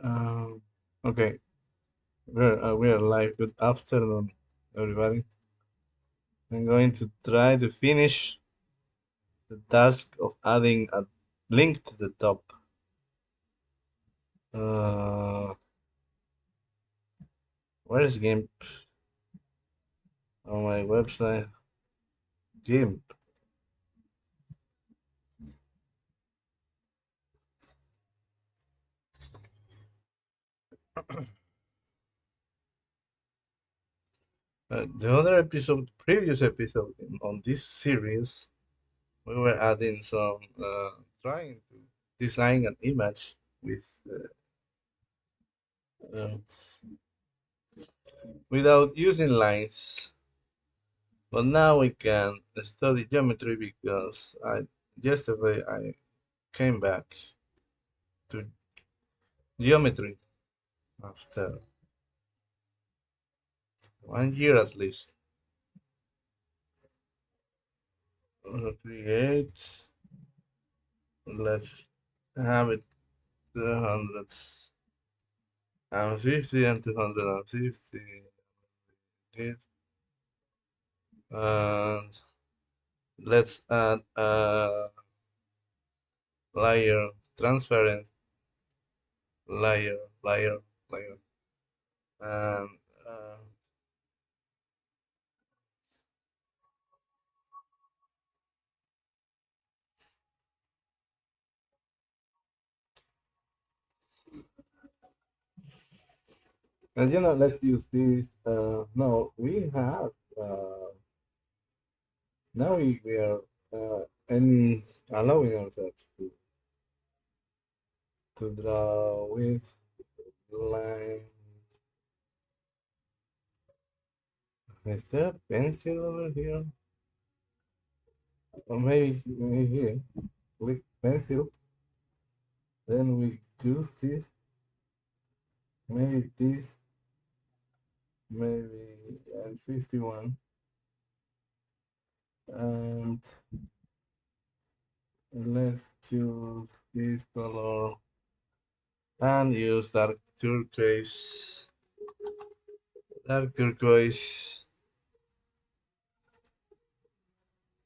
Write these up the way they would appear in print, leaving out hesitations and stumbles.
Um, okay, we're live. Good afternoon, everybody. I'm going to try to finish the task of adding a link to the top uh, where is GIMP on my website? GIMP. The other episode, previous episode on this series, we were adding some, trying to design an image with uh, without using lines. But now we can study geometry because yesterday I came back to geometry after 1 year at least. Create, let's have it 250 and 250. And let's add a layer, transparent layer, layer. And uh, let's use this. No, we have. Uh, Now we are and allowing ourselves to draw with line. Is there a pencil over here? Or maybe here. Click pencil. Then we do this. Maybe this. Maybe 51. And let's choose this color and use dark turquoise. Dark turquoise.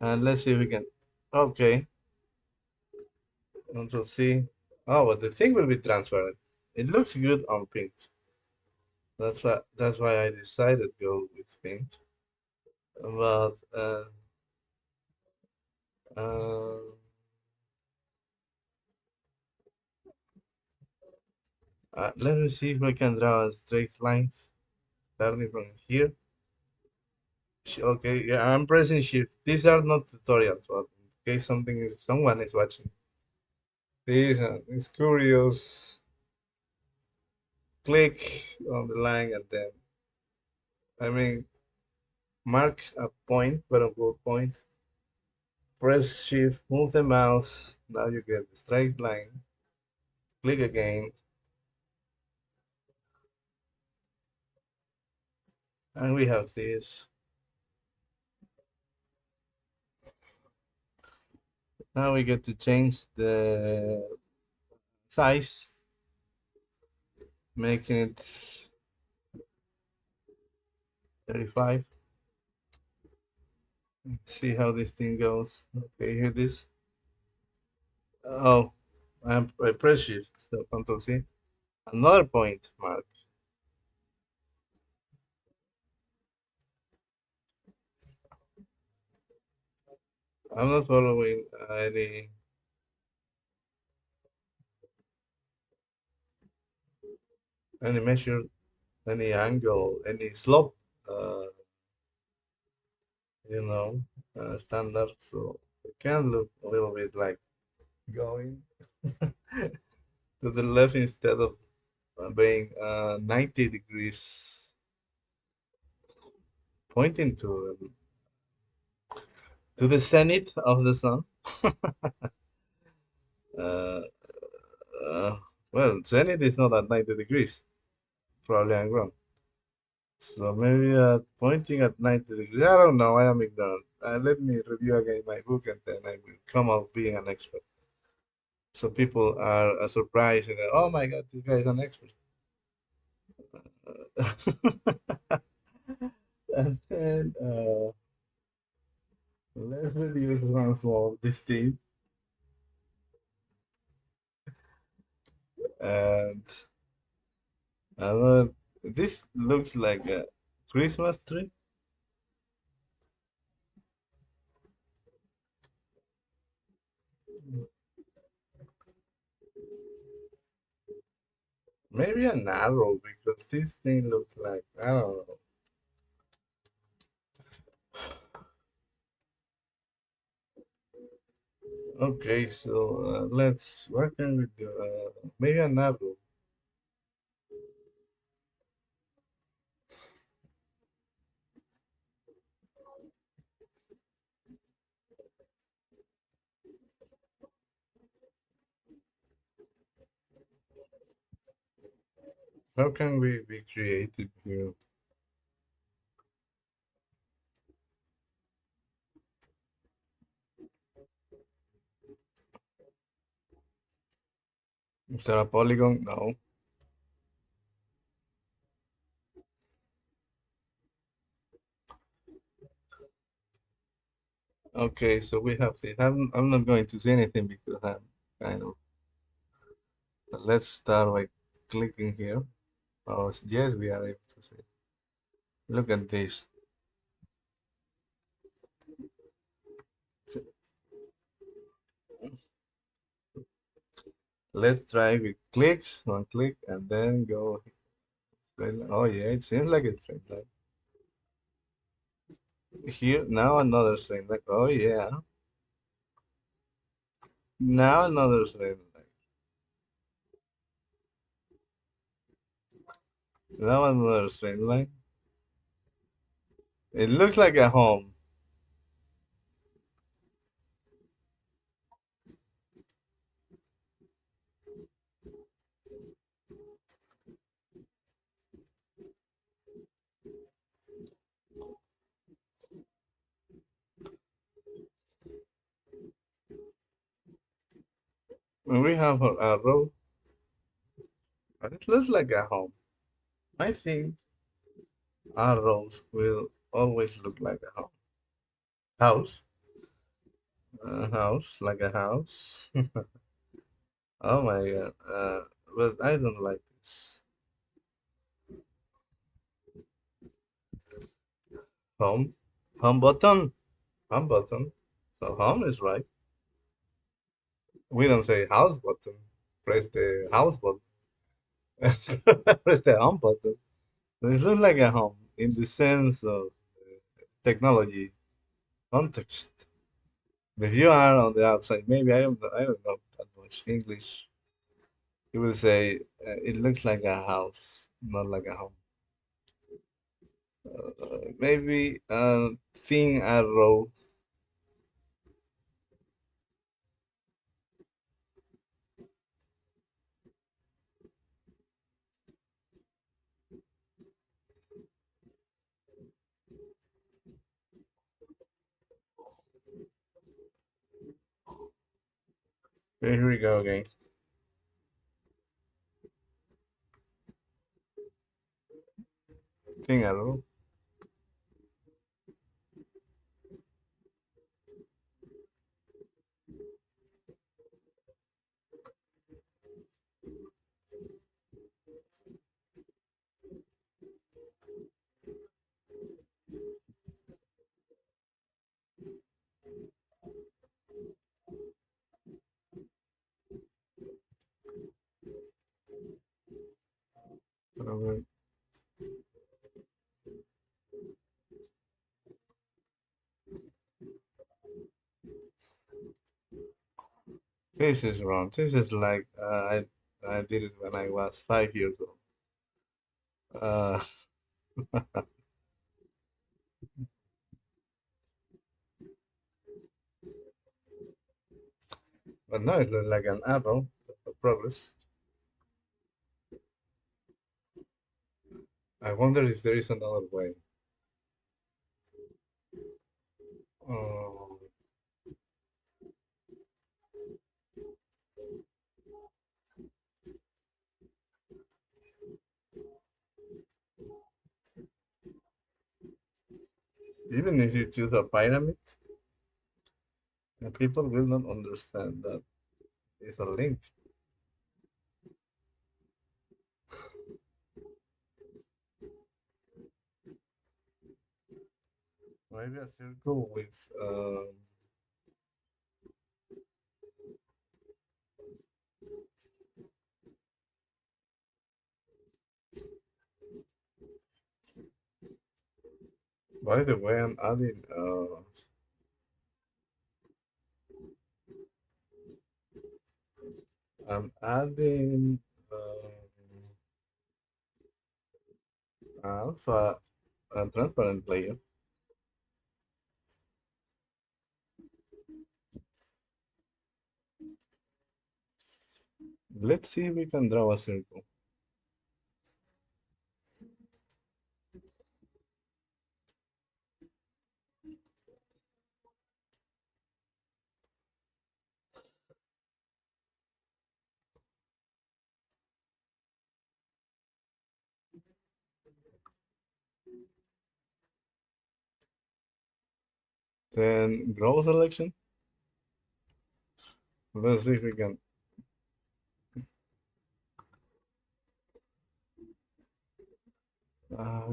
And let's see if we can. Okay. Control C. Oh, but the thing will be transparent. It looks good on pink. That's why I decided to go with pink. But uh, let me see if I can draw a straight lines starting from here. Okay, yeah, I'm pressing shift. These are not tutorials, but in case someone is watching. This is curious. Click on the line and then I mean mark a point, but a good point. Press shift, move the mouse. Now you get the straight line. Click again, and we have this. Now we get to change the size, making it 35. See how this thing goes. Okay, here this. Oh, I press shift, so Control C. Another point mark. I'm not following any measure, any angle, any slope. Uh, you know, standard. So it can look a little bit like going to the left instead of being 90 degrees, pointing to the zenith of the sun. uh, uh, well, zenith is not at 90 degrees. Probably I'm wrong. So maybe pointing at 90 degrees. I don't know. I am ignorant. Let me review again my book and then I will come out being an expert. So people are surprised and oh my God, this guy is an expert. And then let's reduce once more this thing. And this looks like a Christmas tree. Maybe an arrow because this thing looks like, I don't know. Okay, so let's work on with the, maybe an arrow. How can we be creative here? Is there a polygon? No. Okay, so we have this. I'm not going to say anything because I'm kind of. But let's start by clicking here. Oh, yes, we are able to see. Look at this. Let's try with clicks, one click, and then go straight line. Oh yeah, it seems like a straight line. Here, now another straight line. Oh yeah, now another straight line. Now another straight line. It looks like a home. When we have a road, and it looks like a home. I think our roads will always look like a home. House, a house, like a house. Oh my God. But I don't like this. Home, home button, home button. So home is right. We don't say house button. Press the house button. Press the home button. So it looks like a home in the sense of technology context. If you are on the outside, maybe I don't know that much English. You will say it looks like a house, not like a home. Maybe thin arrow. Here we go again. Thin arrow. Uh, This is wrong. This is like I did it when I was 5 years old. Uh, but no, it looks like an arrow of progress. I wonder if there is another way. Um, Even if you choose a pyramid, the people will not understand that it's a link. Maybe a circle with by the way, I'm adding alpha and transparent layer. Let's see if we can draw a circle. Then grow selection. Let's see if we can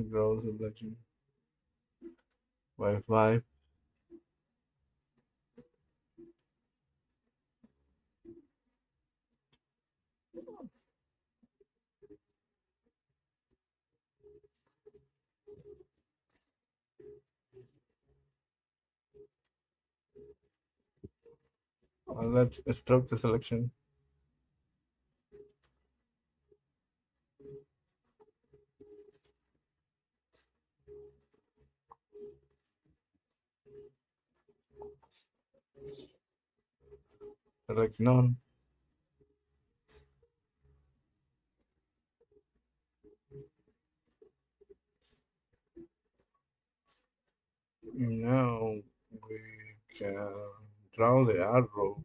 grow selection by 5. Let's stroke the selection. Select none. Now we can draw the arrow.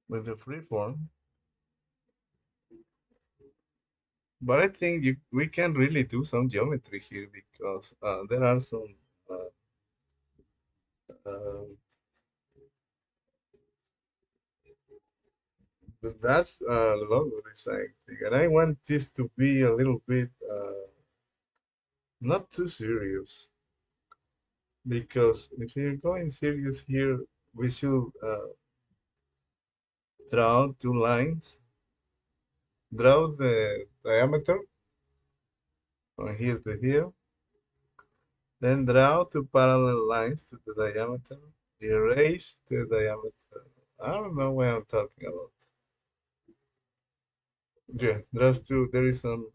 With the freeform. But I think we can really do some geometry here because there are some uh, uh, that's logo design thing, and I want this to be a little bit not too serious because if you're going serious here, we should draw two lines, draw the diameter from here to here, then draw two parallel lines to the diameter, erase the diameter. I don't know what I'm talking about. Yeah, draw two. There is some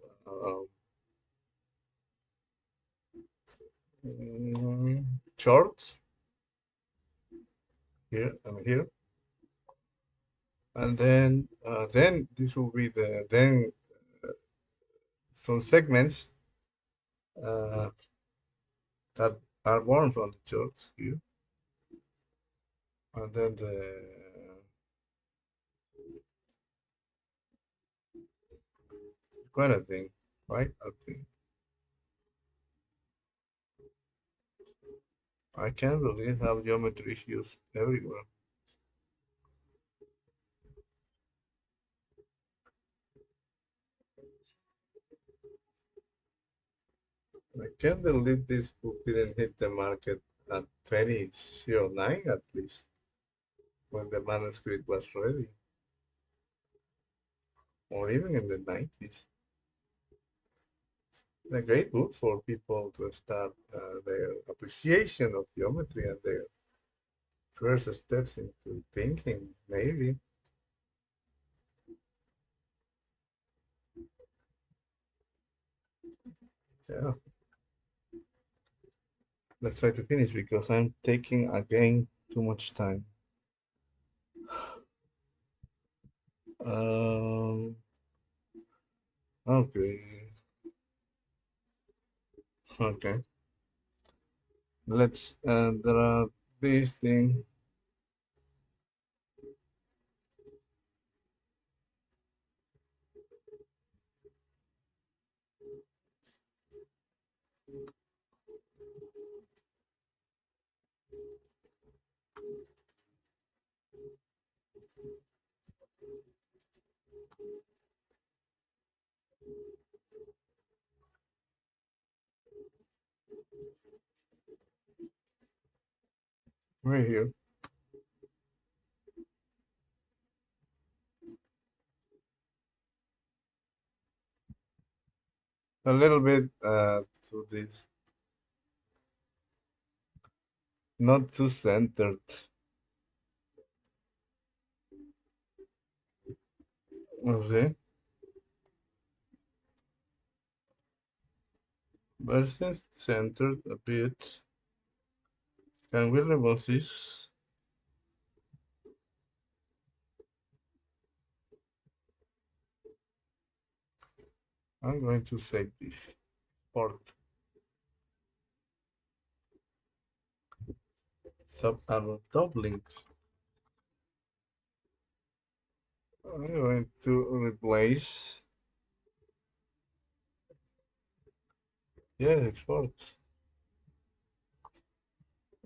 um, charts here and here, and then this will be then some segments uh, that are born from the charts here, and then the quite a thing, right? I think I can't believe how geometry is used everywhere. I can't believe this book didn't hit the market at 2009 at least, when the manuscript was ready, or even in the 90s. A great book for people to start their appreciation of geometry and their first steps into thinking, maybe. Yeah, let's try to finish because I'm taking again too much time. Um, okay, okay. Let's draw this thing right here. A little bit to this, not too centered. Okay, but since centered a bit, can we remove this? I'm going to save this part. Sub arrow doubling. I'm going to replace. Yeah, export.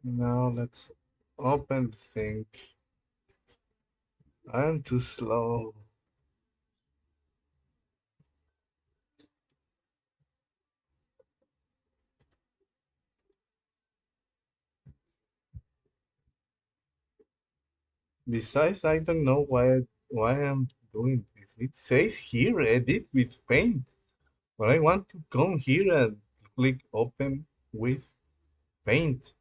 Now let's open sync. I'm too slow. Besides, I don't know why I'm doing this. It says here edit with paint, but I want to come here and click open with paint.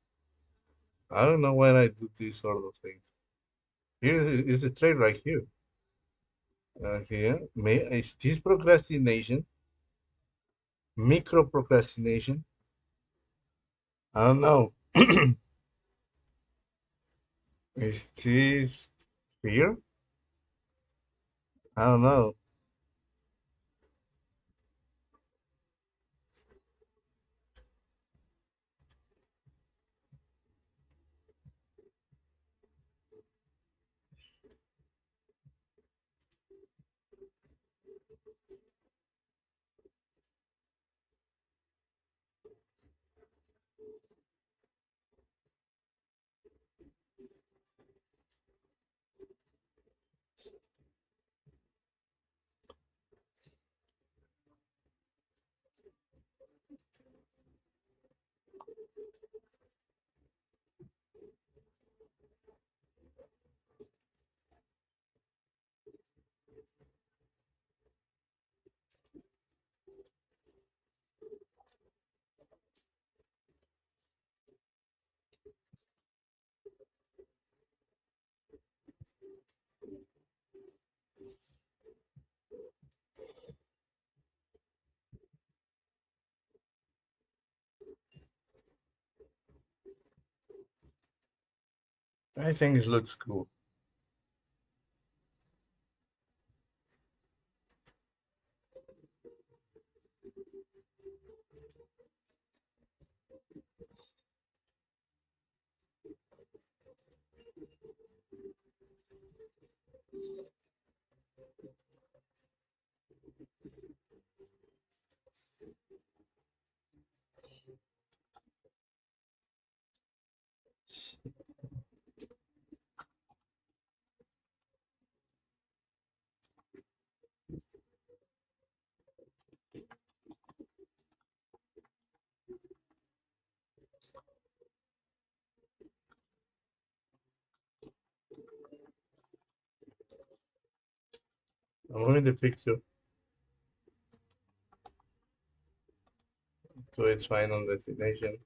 I don't know why I do these sort of things. Here is a tray right here. Here, is this procrastination? Micro procrastination? I don't know. Is this fear? I don't know. I think it looks cool. I'm moving the picture to its final destination.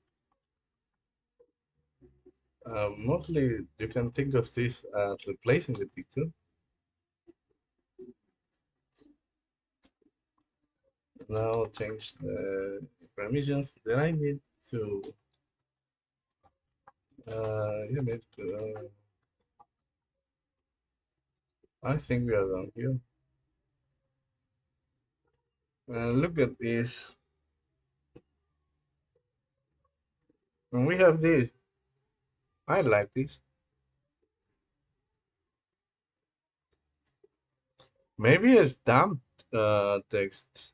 Mostly, you can think of this as replacing the picture. Now change the permissions. Then I need to, you need to, I think we are done here. Look at this. And we have this. I like this. Maybe a stamped text.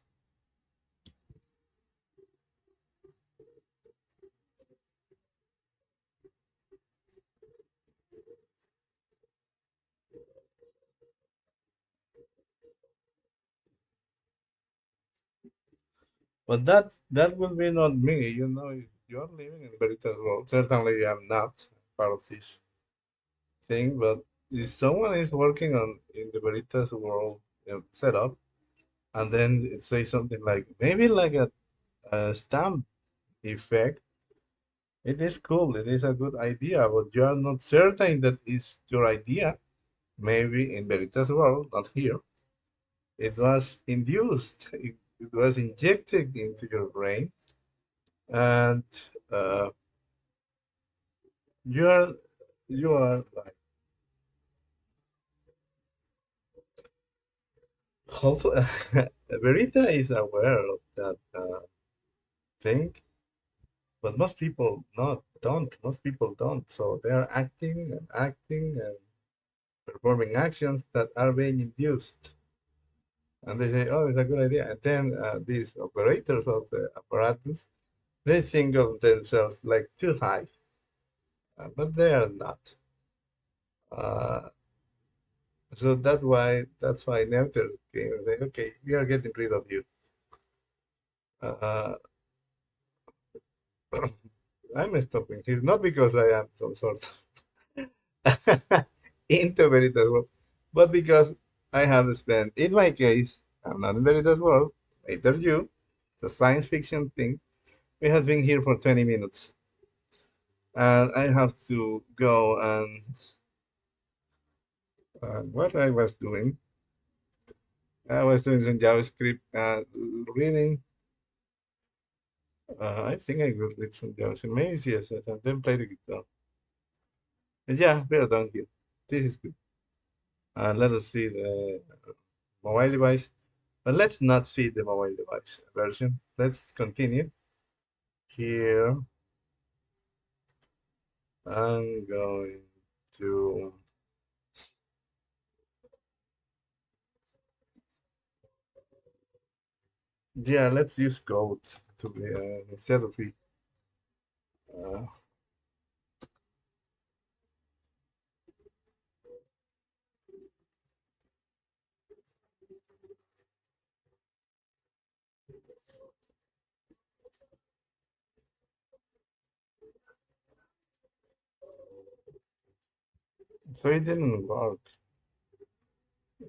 But that will be not me. You know, you're living in Veritas world. Certainly, I'm not part of this thing. But if someone is working on in the Veritas world setup, and then it says something like maybe like a stamp effect, it is cool. It is a good idea, but you are not certain that is your idea. Maybe in Veritas world, not here. It was induced. It was injected into your brain, and uh, you are you are like hopefully Verita is aware of that thing, but most people not don't. Most people don't. So they are acting and performing actions that are being induced, and they say, "Oh, it's a good idea." And then these operators of the apparatus, they think of themselves like too high, but they are not. Uh, so that's why Neuter came and said, "Okay, we are getting rid of you." Uh, I'm stopping here, not because I am some sort of into Veritas world, but because I have spent, in my case, I'm not in Veritas world, neither you, the science fiction thing. We have been here for 20 minutes, and I have to go and what I was doing some JavaScript reading. I think I will read some JavaScript, maybe CSS, and then play the guitar. And yeah, we are done here. This is good. Let us see the mobile device. But let's not see the mobile device version. Let's continue. Here, I'm going to, yeah, let's use code to be, instead of the, uh, so it didn't work.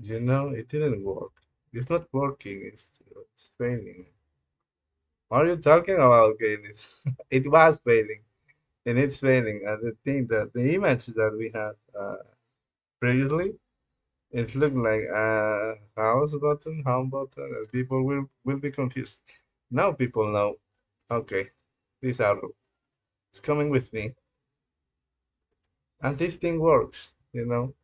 You know, it didn't work. It's not working, it's failing. What are you talking about, Gaelic? It was failing, and it's failing. And the thing that the image that we had previously, it looked like a house button, home button, and people will be confused. Now people know, okay, this arrow is coming with me, and this thing works. You know,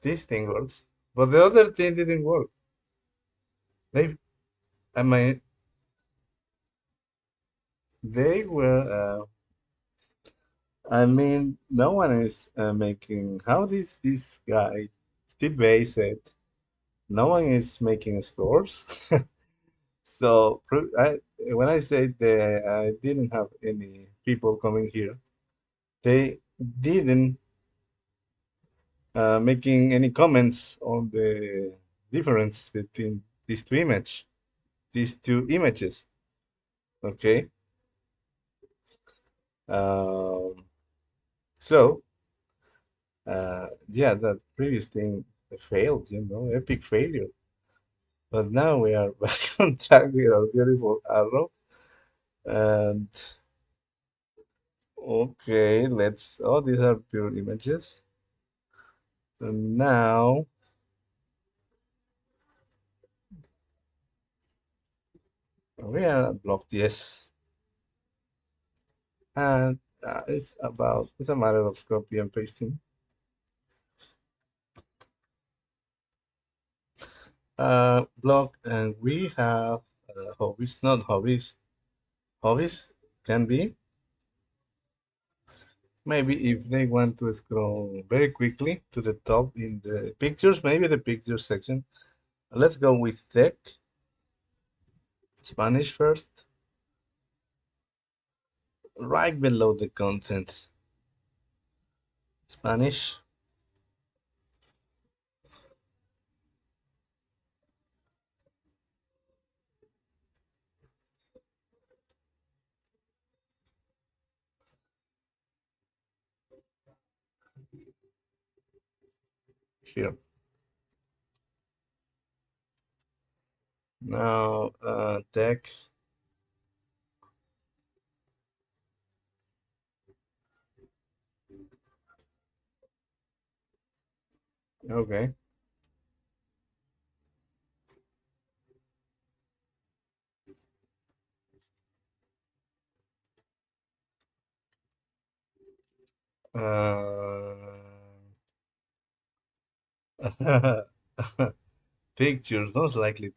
this thing works, but the other thing didn't work. They, I mean, they were. I mean, no one is making. How this guy, Steve Bay said, no one is making scores. So when I say that I didn't have any people coming here, they didn't making any comments on the difference between these two images. Okay, um, so yeah, that previous thing failed. You know, epic failure. But now we are back on track with our beautiful arrow. And okay, let's. Oh, these are pure images. So now we are at block yes, and it's a matter of copy and pasting. Block, and we have hobbies, not hobbies. Hobbies can be Maybe if they want to scroll very quickly to the top in the pictures, maybe the pictures section. Let's go with tech, Spanish first, right below the content. Spanish. Here. Now, tech. Okay. Uh, pictures. Most likely,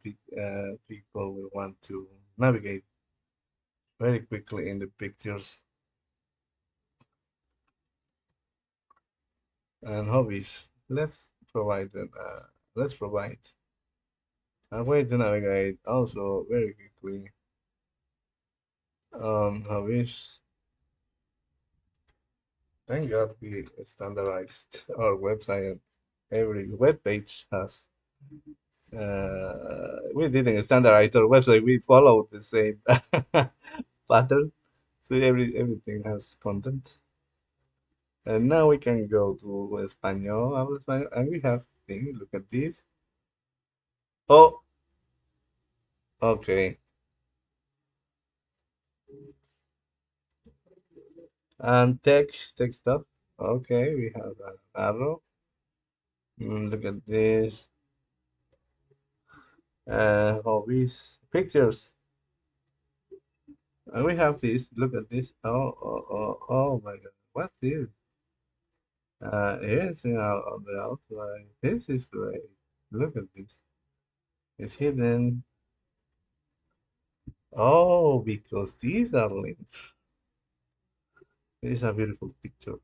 people will want to navigate very quickly in the pictures. And hobbies. Let's provide a way to navigate also very quickly on hobbies. Thank God we standardized our website. Every web page has. We didn't standardize our website. We followed the same pattern, so everything has content. And now we can go to Español, habla español, and we have things. Look at this. Oh, okay. And tech stuff. Okay, we have an arrow. Look at this. Hobbies, pictures. And we have this. Look at this. Oh my God. What's this? Here's on the outline. This is great. Look at this. It's hidden. Oh, because these are links. It is a beautiful picture.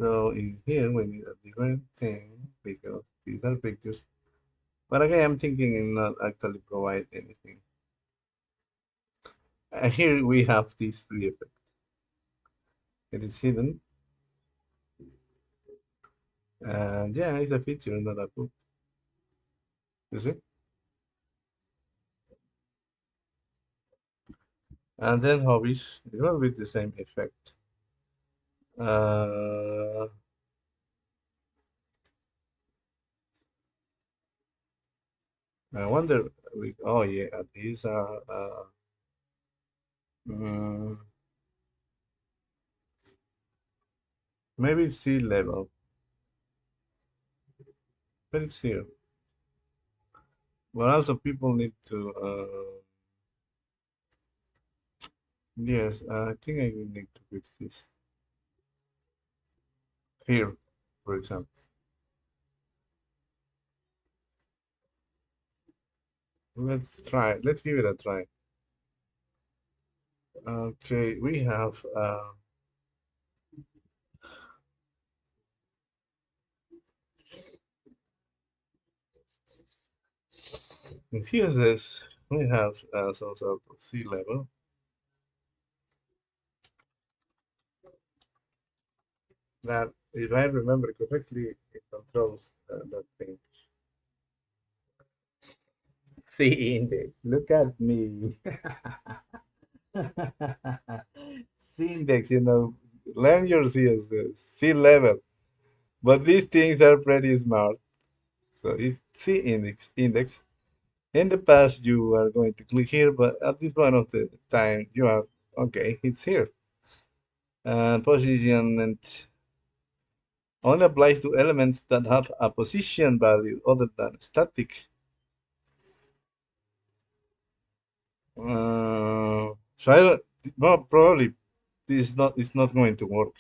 So in here we need a different thing because these are pictures. But again, I'm thinking in not actually provide anything. And here we have this free effect. It is hidden. And yeah, it's a feature, not a book. You see? And then hobbies, it will be the same effect. Uh, I wonder, oh yeah, these are, mm, maybe sea level, but it's here. But also people need to, yes, I think I will need to fix this. Here, for example. Let's give it a try. Okay, we have, in CSS, we have some sort of sea level that, if I remember correctly, it controls that thing. Sea index. Look at me. Sea index, learn your CSS, sea level. But these things are pretty smart. So it's sea index. In the past, you are going to click here, but at this point of the time, you are okay. It's here. And position only applies to elements that have a position value other than static. So I don't, well, probably it's not going to work.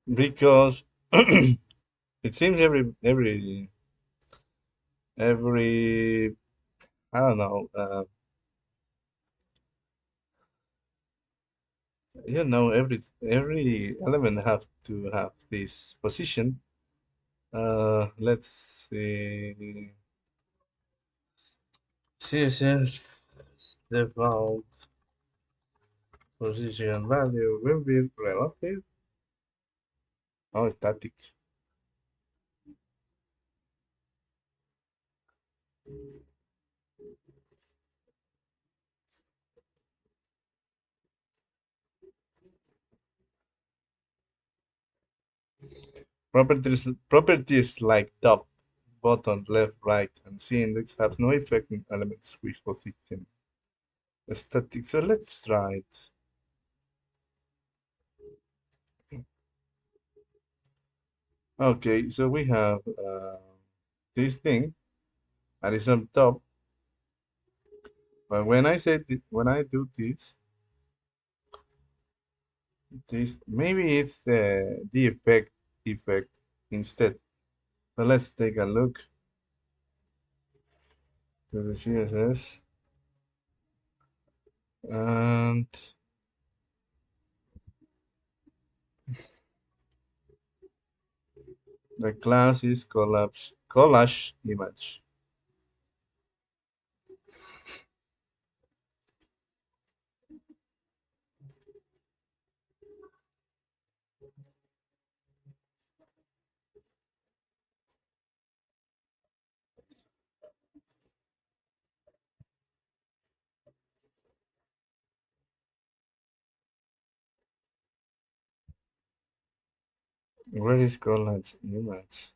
because it seems every I don't know, every element have to have this position. Let's see. CSS default position value will be relative. Oh, static. Properties like top, bottom, left, right, and C index have no effect on elements with position static. So let's try it. Okay, so we have this thing and it's on top. But when I do this maybe it's the effect instead. So let's take a look to the CSS and the class is collage image. Where is collage image?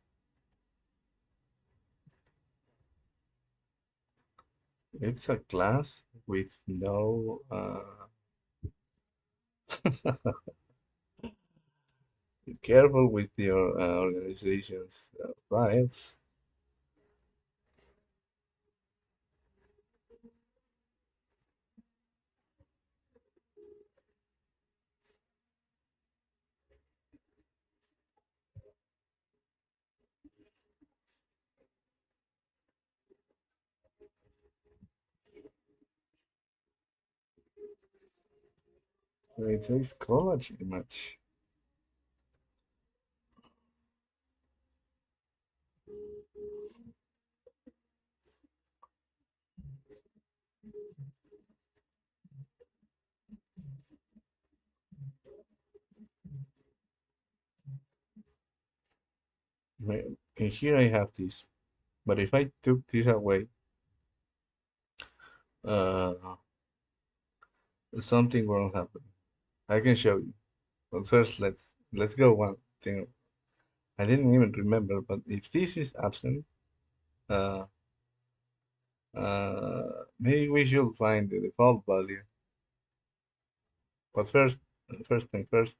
It's a class with no be careful with your organization's files. It says collage image. And here I have this, but if I took this away, uh, something won't happen. I can show you. But first, let's go one thing. I didn't even remember, but if this is absent, uh, maybe we should find the default value. But first thing first,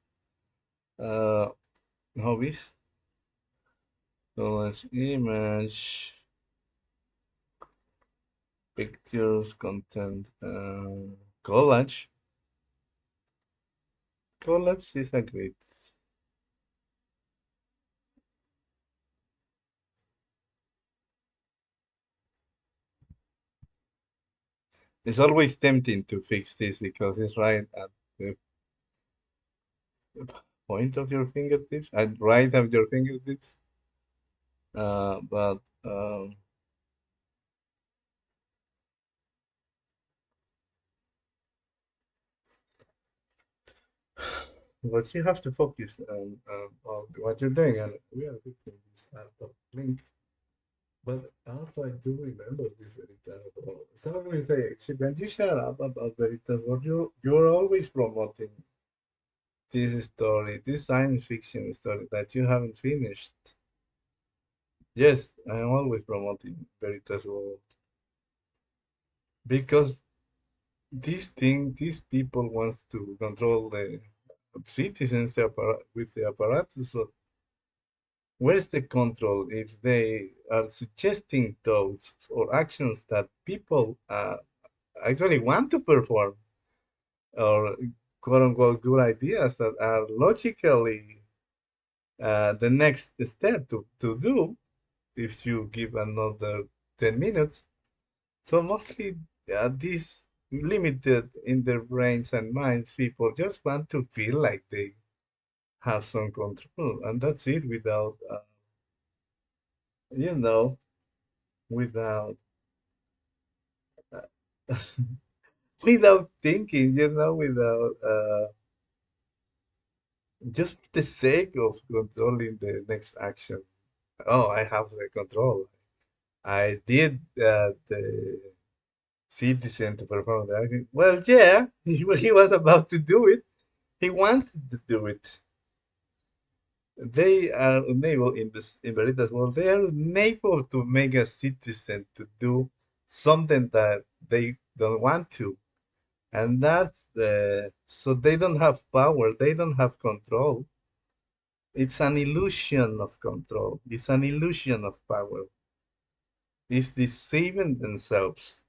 uh, hobbies. So let's image, pictures, content, collage. Collage is a great. It's always tempting to fix this because it's right at the point of your fingertips, at right of your fingertips. But but you have to focus on what you're doing, and we are fixing this top link. But also, I do remember this Veritas. Someone will say, "When you shut up about Veritas, what you're always promoting this story, this science fiction story that you haven't finished." Yes, I am always promoting Veritas World because these people wants to control the citizens with the apparatus. So where's the control if they are suggesting thoughts or actions that people actually want to perform, or quote unquote good ideas that are logically the next step to do if you give another 10 minutes. So mostly these limited in their brains and minds, people just want to feel like they have some control, and that's it without, you know, without without thinking, without just the sake of controlling the next action. Oh, I have the control. I did the citizen to perform the action. Well, yeah, he was about to do it. He wants to do it. They are unable in this in Veritas world. They are unable to make a citizen to do something that they don't want to, and that's the so they don't have power. They don't have control. It's an illusion of control. It's an illusion of power. It's deceiving themselves,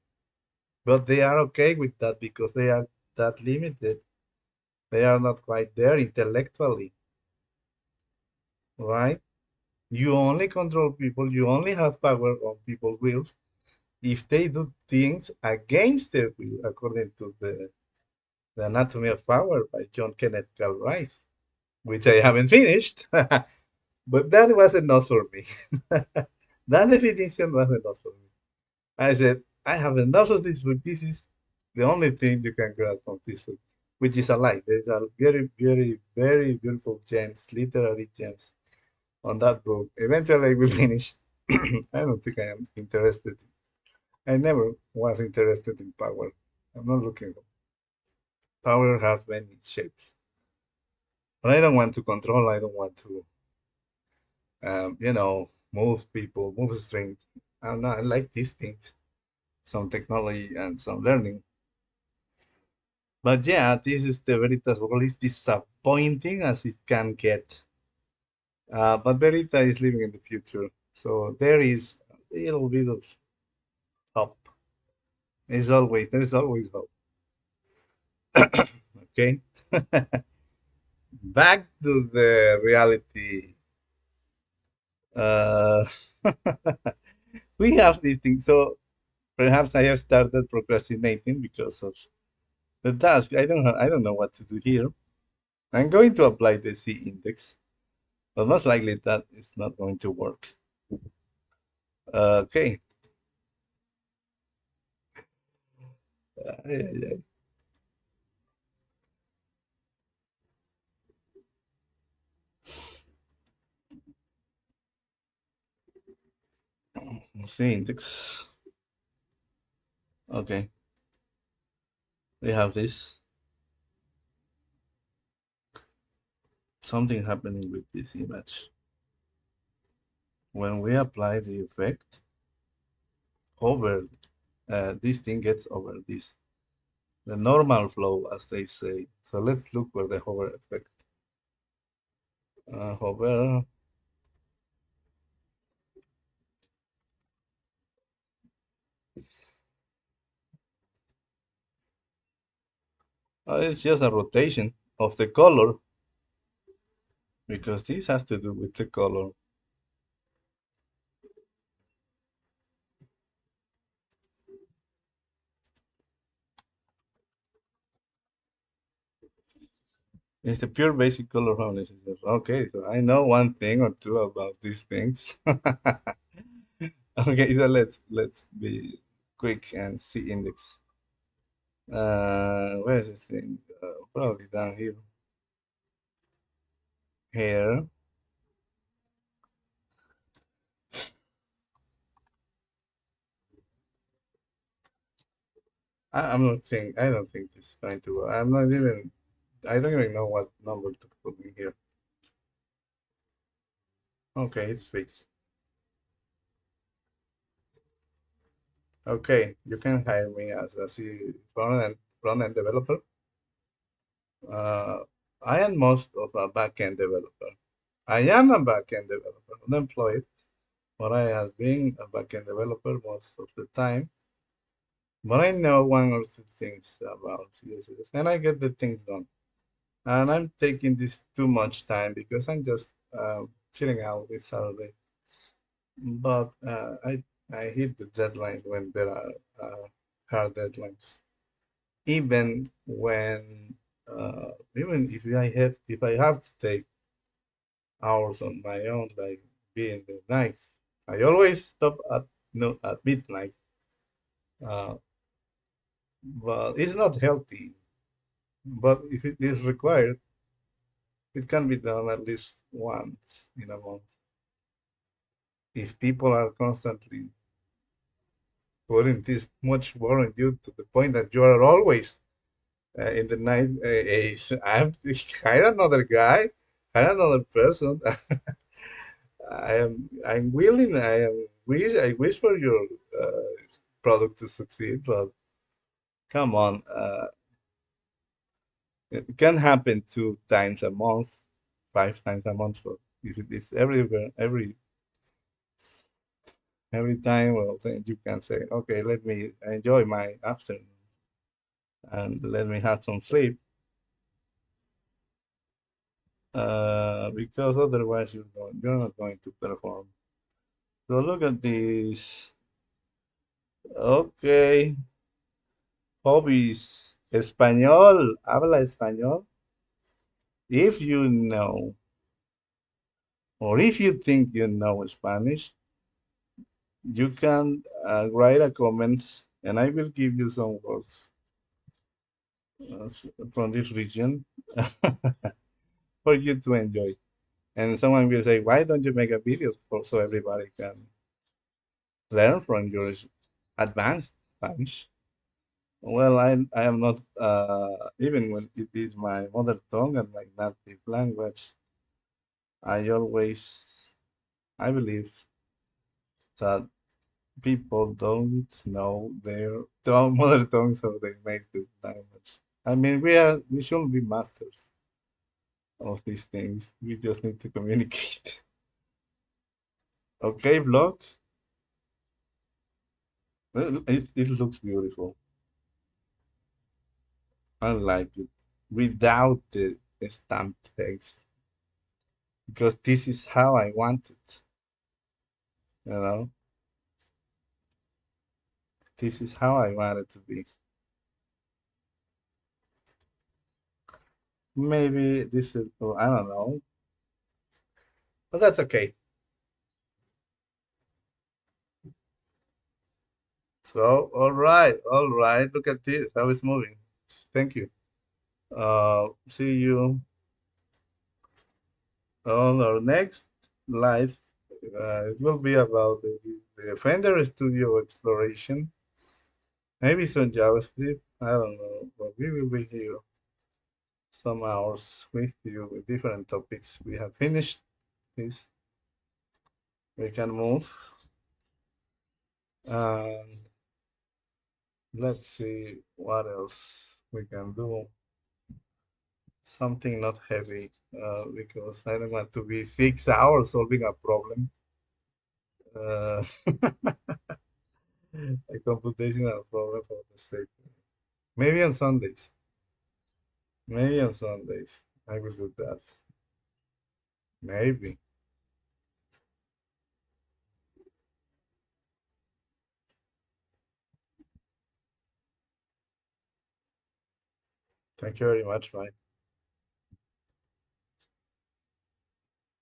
but they are okay with that because they are that limited. They are not quite there intellectually, right? You only control people. You only have power on people's wills if they do things against their will, according to the Anatomy of Power by John Kenneth Galbraith, which I haven't finished, but that was enough for me. That definition was enough for me. I said, I have enough of this book. This is the only thing you can grab from this book, which is a lie. There's a very, very, very beautiful gems, literary gems on that book. Eventually, I will finish. I don't think I am interested. I never was interested in power. I'm not looking for power has many shapes. But I don't want to control. I don't want to, move people, move strings. I like these things, some technology and some learning. But yeah, this is the Veritas world. It's disappointing as it can get. But Verita is living in the future. So there is a little bit of hope. There's always hope. Okay. Back to the reality. Uh, we have these things. So perhaps I have started procrastinating because of the task. I don't know what to do here. I'm going to apply the C index, but most likely that is not going to work. Okay. Uh, C index. Okay. We have this. Something happening with this image. When we apply the effect, hover, this thing gets over this. The normal flow, as they say. So let's look for the hover effect. Hover. It's just a rotation of the color because this has to do with the color. It's a pure basic color harness. Okay, so I know one thing or two about these things. Okay, so let's be quick and see index. Where is this thing? Probably down here. Here. I'm not think. I don't think it's going to work. I'm not even. I don't even know what number to put in here. Okay, it's fixed. Okay, you can hire me as a front-end developer. Uh, I am most of a back-end developer. I am a back-end developer, unemployed, but I have been a back-end developer most of the time. But I know one or two things about CSS, and I get the things done. And I'm taking this too much time because I'm just chilling out this Saturday. But I hit the deadline when there are hard deadlines. Even when even if I have to take hours on my own, like being the nights, I always stop at no at midnight. Uh, but it's not healthy. But if it is required, it can be done at least once in a month. If people are constantly putting this much more on you to the point that you are always in the night, I'm hire another guy, hire another person. I'm willing. I wish for your product to succeed, but come on, it can happen 2 times a month, 5 times a month. But if it is every time, well, then you can say, okay, let me enjoy my afternoon and let me have some sleep, because otherwise you're not going to perform. So look at this. Okay, hobbies. Español, habla español. If you know, or if you think you know Spanish, you can write a comment and I will give you some words from this region for you to enjoy. And someone will say, why don't you make a video for so everybody can learn from your advanced Spanish? Well, I am not, even when it is my mother tongue and my native language, I always, I believe that people don't know their mother tongues or their native language. I mean, we shouldn't be masters of these things. We just need to communicate. Okay, vlog. Well, it looks beautiful. I like it without the stamped text because this is how I want it. You know, this is how I want it to be. Maybe this is, oh, I don't know, but that's okay. So, all right. Look at this, how it's moving. Thank you. See you on our next live. It will be about the Fender Studio exploration. Maybe some JavaScript. I don't know, but we will be here some hours with you with different topics. We have finished this. We can move. And let's see what else we can do. Something not heavy, because I don't want to be 6 hours solving a problem. Uh, a computational problem for the sake. Maybe on Sundays. Maybe on Sundays. I will do that. Maybe. Thank you very much. Bye.